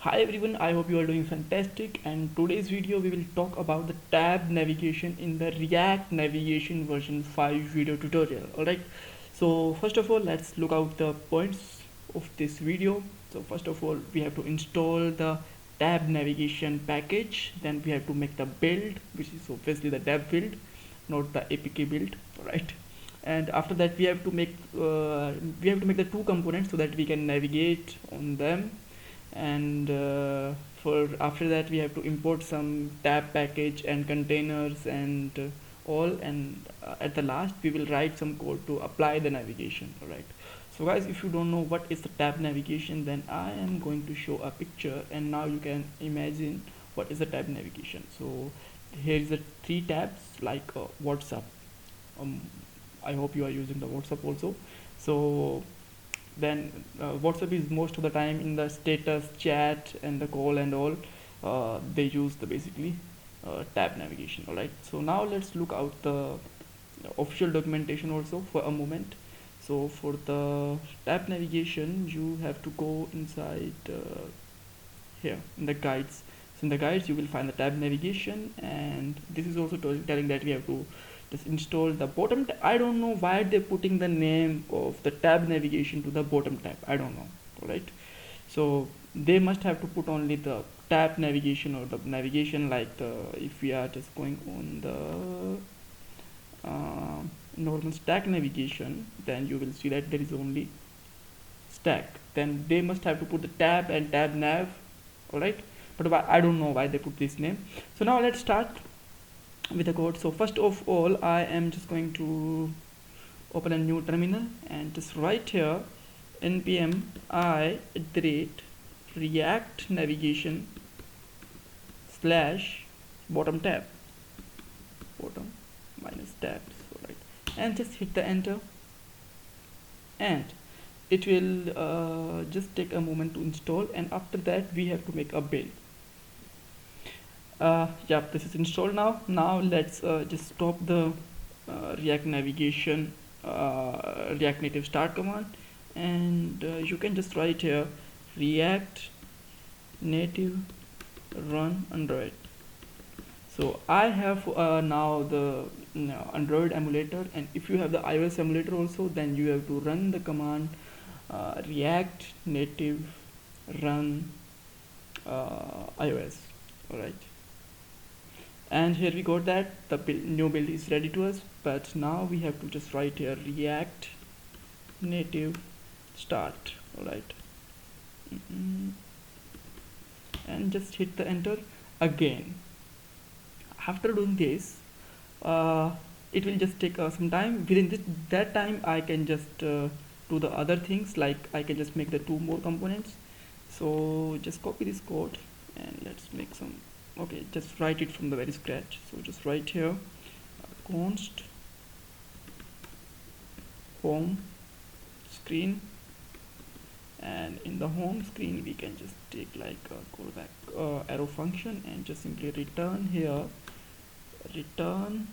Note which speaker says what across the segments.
Speaker 1: Hi everyone, I hope you are doing fantastic, and today's video we will talk about the tab navigation in the React Navigation version 5 video tutorial. Alright, so first of all let's look out the points of this video. So first of all we have to install the tab navigation package, then we have to make the build, which is obviously the dev build, not the APK build. Alright, and after that we have to make the two components so that we can navigate on them, and for after that we have to import some tab package and containers and all, and at the last we will write some code to apply the navigation. All right, so guys, if you don't know what is the tab navigation, then I am going to show a picture and now you can imagine what is the tab navigation. So here is the three tabs, like WhatsApp. um, I hope you are using the WhatsApp also. So then WhatsApp is most of the time in the status, chat, and the call and all. They use the basically tab navigation. All right. So now let's look out the official documentation also for a moment. So for the tab navigation, you have to go inside here in the guides. So in the guides you will find the tab navigation, and this is also telling that we have to just install the bottom tab. I don't know why they're putting the name of the tab navigation to the bottom tab. I don't know. All right, so they must have to put only the tab navigation or the navigation, like the, if we are just going on the normal stack navigation, then you will see that there is only stack. Then they must have to put the tab and tab nav. All right, but I don't know why they put this name. So now let's start with the code. So first of all I am just going to open a new terminal and just write here npm I react navigation slash bottom tab, bottom minus tabs. All right, and just hit the enter, and it will just take a moment to install, and after that we have to make a build. Yeah, this is installed now. Now let's just stop the react navigation react native start command, and you can just write here react native run android. So I have now the android emulator, and if you have the iOS emulator also, then you have to run the command react native run iOS. All right, and here we got that the new build is ready to us. But now we have to just write here react native start. All right, and just hit the enter again. After doing this, it will just take some time. Within that time I can just do the other things, like I can just make the two more components. So just copy this code and let's make some. Okay, just write it from the very scratch. So just write here const home screen, and in the home screen we can just take like a callback arrow function and just simply return here, return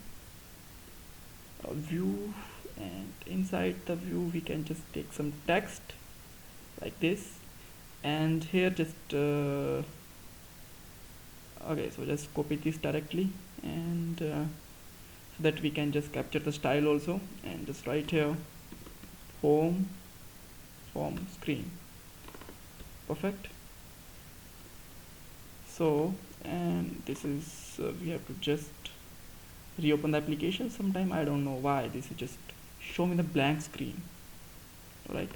Speaker 1: a view, and inside the view we can just take some text like this, and here just okay, so just copy this directly, and so that we can just capture the style also, and just write here home screen. Perfect. So, and this is we have to just reopen the application. Sometime I don't know why this is just show me the blank screen. All right,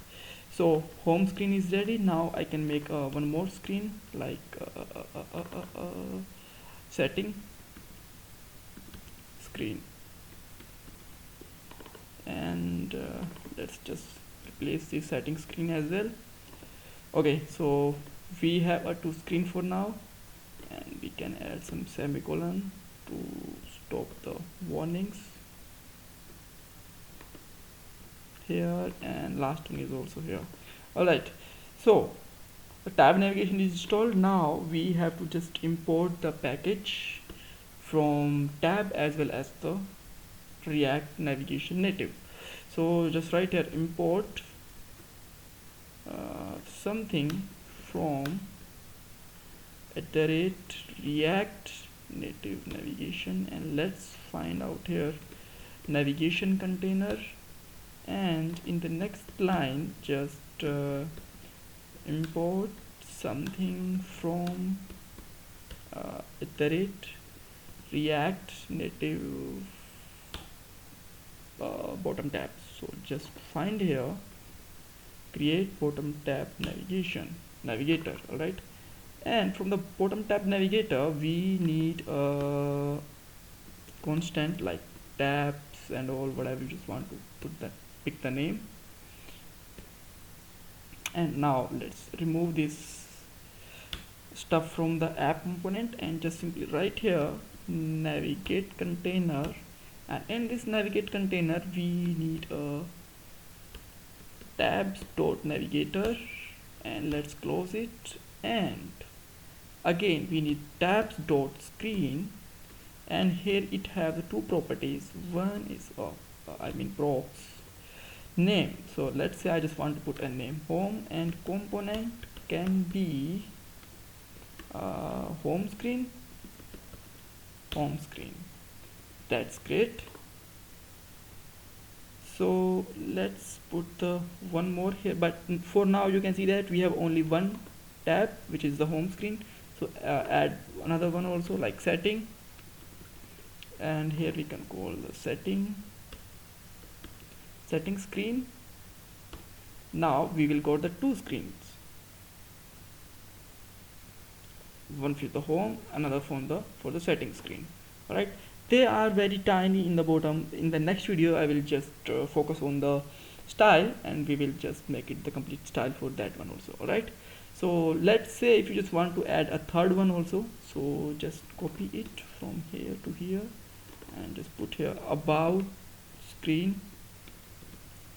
Speaker 1: so home screen is ready. Now I can make one more screen, like setting screen, and let's just replace the setting screen as well. Okay, so we have a two screen for now, and we can add some semicolon to stop the warnings here, and last one is also here. All right, so the tab navigation is installed. Now we have to just import the package from tab as well as the react navigation native. So just write here import something from @react native navigation, and let's find out here navigation container, and in the next line just import something from iterate react native bottom tab. So just find here create bottom tab navigator. All right, and from the bottom tab navigator we need a constant like tabs and all, whatever you just want to put that, pick the name. And now let's remove this stuff from the app component and just simply write here navigate container, and in this navigate container we need a tabs.navigator, and let's close it. And again we need tabs.screen, and here it has the two properties. One is props name. So let's say I just want to put a name home, and component can be home screen. That's great. So let's put the one more here, but for now you can see that we have only one tab, which is the home screen. So add another one also, like setting, and here we can call the setting screen. Now we will got the two screens, one for the home, another for the setting screen. All right, they are very tiny in the bottom. In the next video I will just focus on the style, and we will just make it the complete style for that one also. All right, so let's say if you just want to add a third one also, so just copy it from here to here and just put here about screen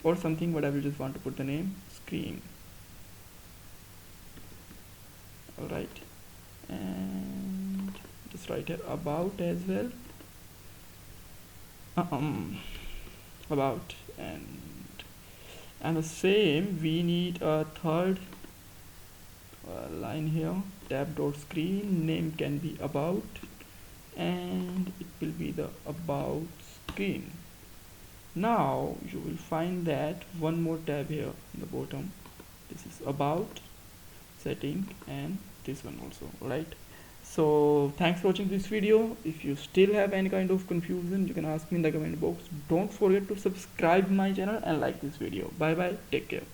Speaker 1: or something, whatever you just want to put the name screen. All right, and just write here about as well, about, and the same we need a third line here, tab.screen name can be about, and it will be the about screen. Now you will find that one more tab here in the bottom, this is about setting, and this one also. Right, so thanks for watching this video. If you still have any kind of confusion, you can ask me in the comment box. Don't forget to subscribe my channel and like this video. Bye bye, take care.